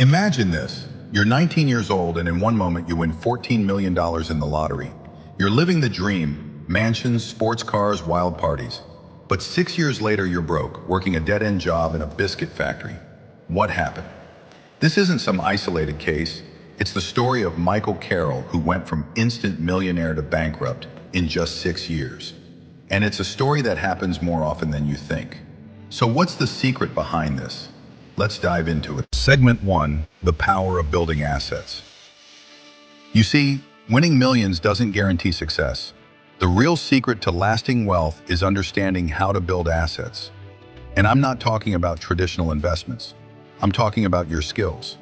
Imagine this. You're 19 years old and in one moment you win $14 million in the lottery. You're living the dream, mansions, sports cars, wild parties. But 6 years later you're broke, working a dead-end job in a biscuit factory. What happened? This isn't some isolated case. It's the story of Michael Carroll, who went from instant millionaire to bankrupt in just 6 years. And it's a story that happens more often than you think. So what's the secret behind this? Let's dive into it. Segment 1, the power of building assets. You see, winning millions doesn't guarantee success. The real secret to lasting wealth is understanding how to build assets. And I'm not talking about traditional investments. I'm talking about your skills.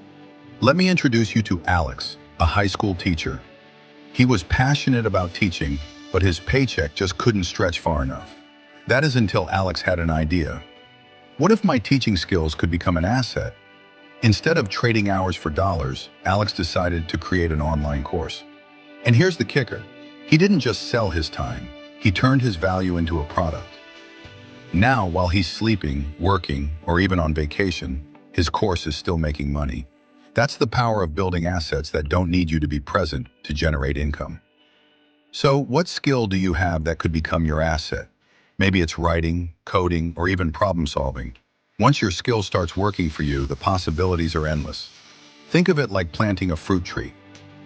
Let me introduce you to Alex, a high school teacher. He was passionate about teaching, but his paycheck just couldn't stretch far enough. That is until Alex had an idea. What if my teaching skills could become an asset? Instead of trading hours for dollars, Alex decided to create an online course. And here's the kicker. He didn't just sell his time. He turned his value into a product. Now, while he's sleeping, working, or even on vacation, his course is still making money. That's the power of building assets that don't need you to be present to generate income. So, what skill do you have that could become your asset? Maybe it's writing, coding, or even problem solving. Once your skill starts working for you, the possibilities are endless. Think of it like planting a fruit tree.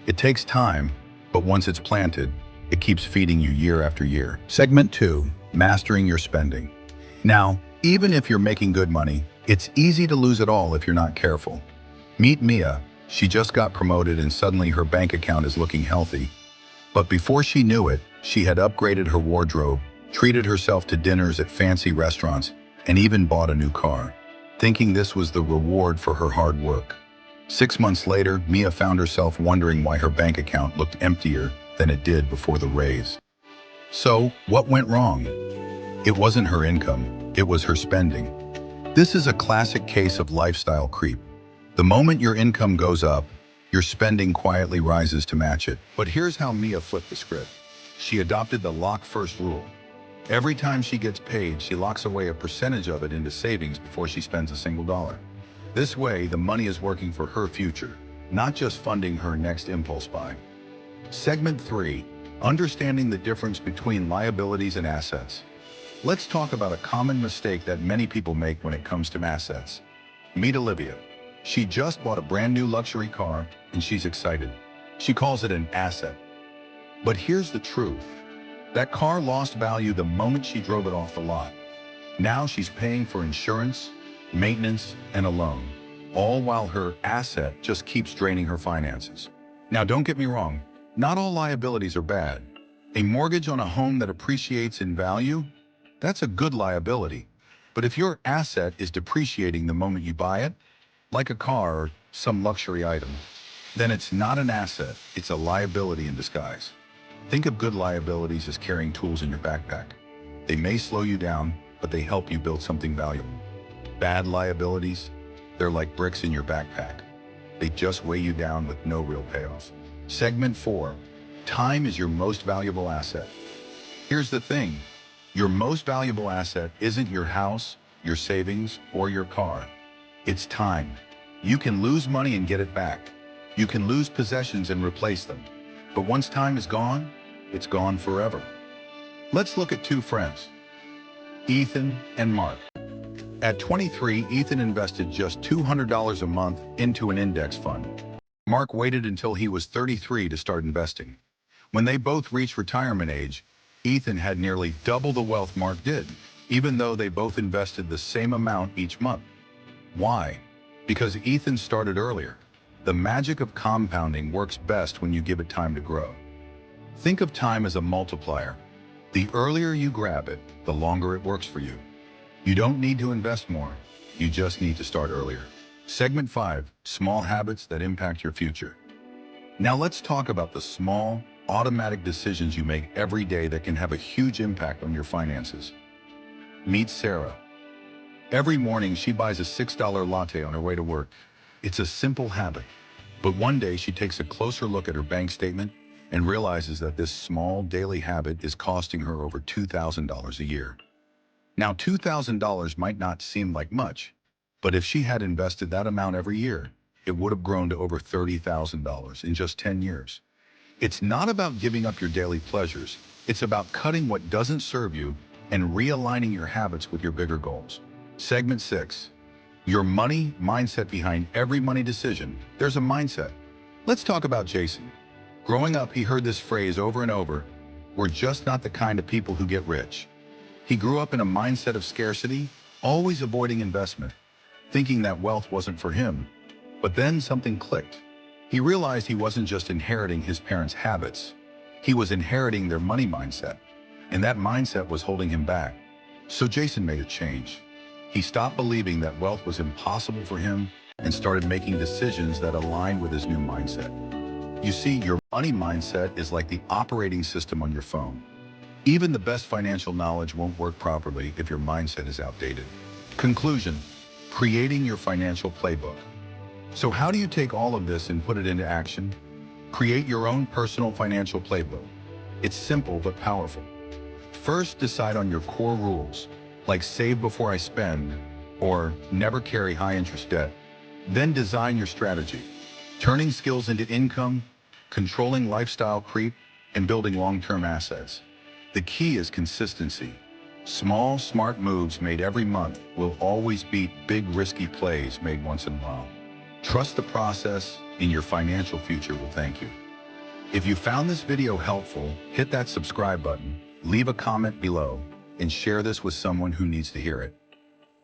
It takes time, but once it's planted, it keeps feeding you year after year. Segment 2, mastering your spending. Now, even if you're making good money, it's easy to lose it all if you're not careful. Meet Mia. She just got promoted and suddenly her bank account is looking healthy. But before she knew it, she had upgraded her wardrobe, treated herself to dinners at fancy restaurants, and even bought a new car, thinking this was the reward for her hard work. 6 months later, Mia found herself wondering why her bank account looked emptier than it did before the raise. So, what went wrong? It wasn't her income, it was her spending. This is a classic case of lifestyle creep. The moment your income goes up, your spending quietly rises to match it. But here's how Mia flipped the script. She adopted the lock first rule. Every time she gets paid, she locks away a percentage of it into savings before she spends a single dollar. This way, the money is working for her future, not just funding her next impulse buy. Segment 3, understanding the difference between liabilities and assets. Let's talk about a common mistake that many people make when it comes to assets. Meet Olivia. She just bought a brand new luxury car and she's excited. She calls it an asset. But here's the truth. That car lost value the moment she drove it off the lot. Now she's paying for insurance, maintenance, and a loan, all while her asset just keeps draining her finances. Now don't get me wrong, not all liabilities are bad. A mortgage on a home that appreciates in value, that's a good liability. But if your asset is depreciating the moment you buy it, like a car or some luxury item, then it's not an asset, it's a liability in disguise. Think of good liabilities as carrying tools in your backpack. They may slow you down, but they help you build something valuable. Bad liabilities, they're like bricks in your backpack. They just weigh you down with no real payoff. Segment 4, time is your most valuable asset. Here's the thing, your most valuable asset isn't your house, your savings, or your car. It's time. You can lose money and get it back. You can lose possessions and replace them. But once time is gone, it's gone forever. Let's look at two friends, Ethan and Mark. At 23, Ethan invested just $200 a month into an index fund. Mark waited until he was 33 to start investing. When they both reached retirement age, Ethan had nearly double the wealth Mark did, even though they both invested the same amount each month. Why? Because Ethan started earlier. The magic of compounding works best when you give it time to grow. Think of time as a multiplier. The earlier you grab it, the longer it works for you. You don't need to invest more. You just need to start earlier. Segment 5, small habits that impact your future. Now let's talk about the small, automatic decisions you make every day that can have a huge impact on your finances. Meet Sarah. Every morning she buys a $6 latte on her way to work. It's a simple habit. But one day she takes a closer look at her bank statement and realizes that this small daily habit is costing her over $2,000 a year. Now, $2,000 might not seem like much, but if she had invested that amount every year, it would have grown to over $30,000 in just 10 years. It's not about giving up your daily pleasures. It's about cutting what doesn't serve you and realigning your habits with your bigger goals. Segment 6. Your money mindset. Behind every money decision, there's a mindset. Let's talk about Jason. Growing up, he heard this phrase over and over: we're just not the kind of people who get rich. He grew up in a mindset of scarcity, always avoiding investment, thinking that wealth wasn't for him. But then something clicked. He realized he wasn't just inheriting his parents' habits, he was inheriting their money mindset. And that mindset was holding him back. So Jason made a change. He stopped believing that wealth was impossible for him and started making decisions that aligned with his new mindset. You see, your money mindset is like the operating system on your phone. Even the best financial knowledge won't work properly if your mindset is outdated. Conclusion: creating your financial playbook. So how do you take all of this and put it into action? Create your own personal financial playbook. It's simple but powerful. First, decide on your core rules, like save before I spend or never carry high interest debt. Then design your strategy, turning skills into income, controlling lifestyle creep, and building long-term assets. The key is consistency. Small, smart moves made every month will always beat big, risky plays made once in a while. Trust the process, and your financial future will thank you. If you found this video helpful, hit that subscribe button, leave a comment below, and share this with someone who needs to hear it.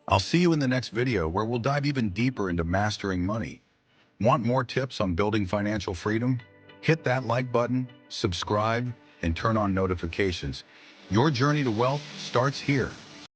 I'll see you in the next video, where we'll dive even deeper into mastering money. Want more tips on building financial freedom? Hit that like button, subscribe, and turn on notifications. Your journey to wealth starts here.